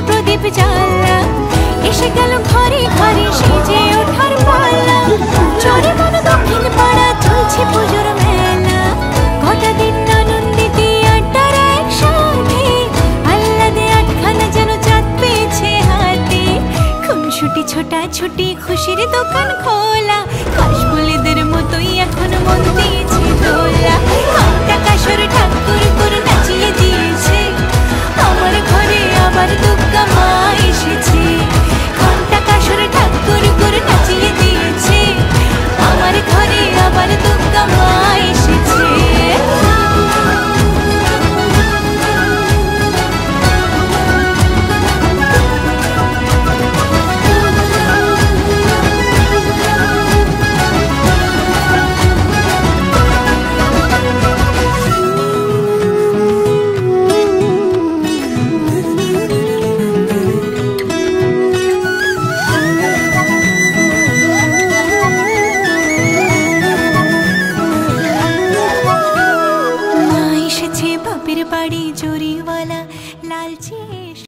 প্রদীপ জ্বালা, এসে গেল ঘরে ঘরে সেজে ওঠার পালা। চরে মন দক্ষিণ পাড়া চলছে পুজোর মেলা, গোটা দিন আনন্দিতে আড্ডার একসাথে, আহ্লাদে আটখানা যেন চাঁদ পেয়েছে হাতে। খুনসুটি ছোটা ছুটি খুশির দোকান খোলা, কাশফুলেদের মতোই এখন মন দিয়েছে দোলা। কাশর ঠাকুর করে নাচিয়ে দিয়েছে, আমার ঘরে আবার